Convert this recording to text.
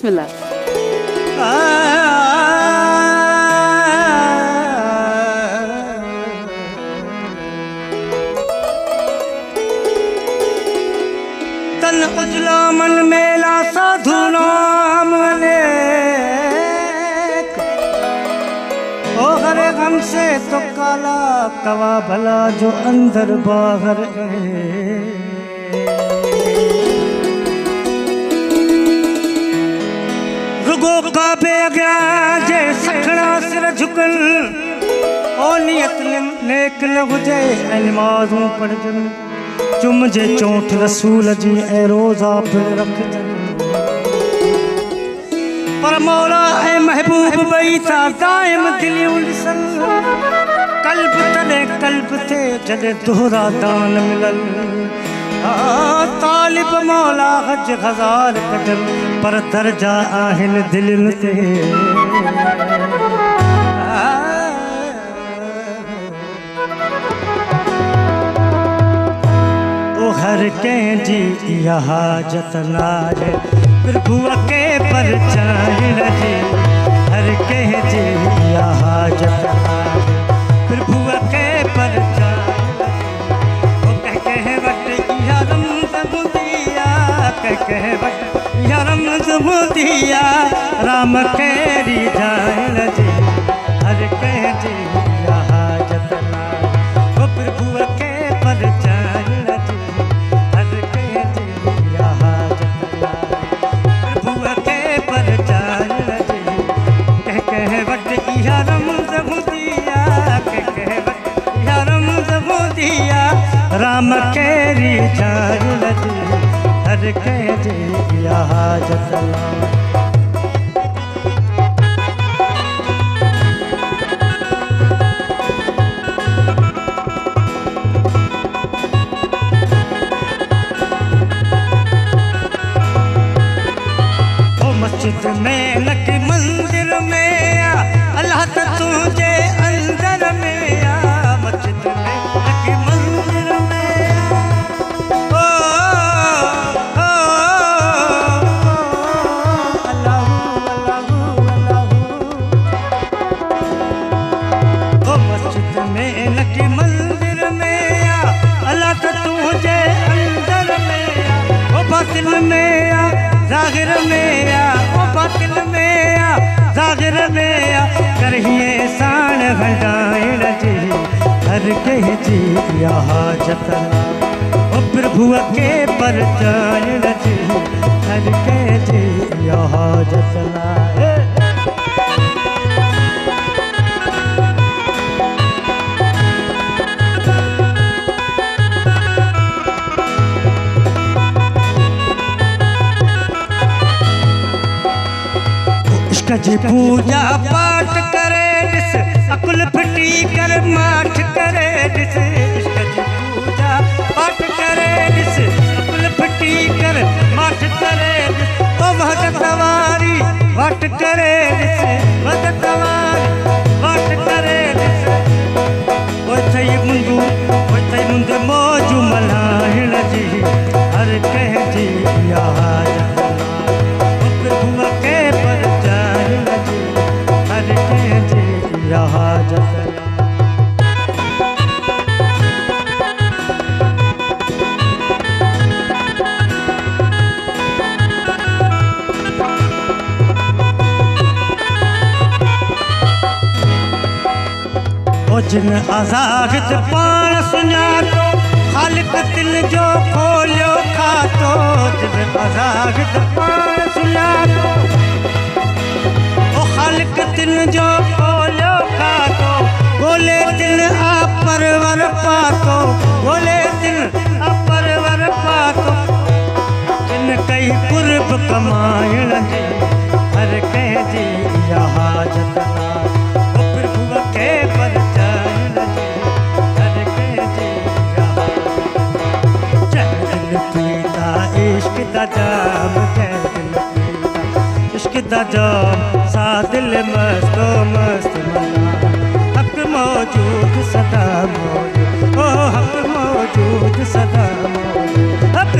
बिस्मिल्लाह। तन उजला मन मेला साधु नाम अनेक, ओ हरे गम से तो काला कवा भला जो अंदर बाहर है। रुगो काबे गया जे सखड़ा सिर झुकन, ओ नियत नेक न हुजे नमाज़ूं पढ़जन, चुम जे चोट रसूल जी ए रोज़ा फिर रखजन। पर मौला ए महबूब बई था दाइम दिलियूं ॾिसन, कल्ब तॾे कल्ब थे जॾे दोहरा दान मिलल। तालिब मौला हज हज़ार कजन, पर दर्जा आहिन दिलिन ते। हर कंहिंजी इहा हाजत नाहे प्रभुअ के परचाइण जी, हर कंहिंजी इहा हाजत नाहे प्रभुअ के परचाइण जी। ओ कंहिं वटि इहा रमज़ हूंदी आहे, कंहिं वटि इहा रमज़ हूंदी आहे, राम खे रिझाइण जी, हर कंहिंजी इहा हाजत नाहे ओ प्रभुअ के परचाइण जी। राम केरी जान लजी, हर कंहिंजी इहा हाजत नाहे। ओ मस्जिद में न कि मंदिर में आ, अल्लाह त तुझे अंदर में आ। मस्जिद में न कि मंदिर में आ, ओ अल्लाहू अल्लाहू अल्लाहू। ओ मस्जिद में न कि मंदिर में आ, अल्लाह त तुझे अंदर में आ। ओ बातिल में आ ज़ाहिर में आ, ओ बातिल में आ ज़ाहिर में आ, करहिए साण हंडाइण जी, हर कंहिंजी इहा हाजत नाहे ओ प्रभुअ के परचाइण जी, हर कंहिंजी इहा हाजत नाहे। जी पूजा पाठ करे ॾिस, अकुल फिटी कर माठ करे ॾिस। इश्क जी पूजा पाठ करे ॾिस, अकुल फिटी कर माठ करे ॾिस। ओ भगत वारी वाट करे ॾिस, भगत वारी वाट करे ॾिस। ओ थई मुंद मौज मल्हाइण जी, हर कंहिंजी इहा हाजत नाहे ओ प्रभुअ के परचाइण जी, हर कंहिंजी इहा हाजत नाहे। ओ जिन आज़ाद पाण सुञातो, ख़ालिक दिल जो खोलियो खातो। जिन आज़ाद पाण सुञातो, ओ ख़ालिक दिल जो खोलियो खातो। ॻोल्हे दिल आ परवर पातो, ॻोल्हे दिल आ परवर पातो। जिन कई कुर्ब कमाइण जी, हर कंहिंजी इहा हाजत नाहे ओ प्रभुअ के परचाइण जी, हर कंहिंजी इहा हाजत नाहे। जंहिं दिल पीता इश्क दा जाम, जंहिं दिल पीता इश्क दा जाम, सा दिल मस्तो मस्त मना। हक मौजूद सदा मौजूद, ओ हक मौजूद सदा मौजूद, हक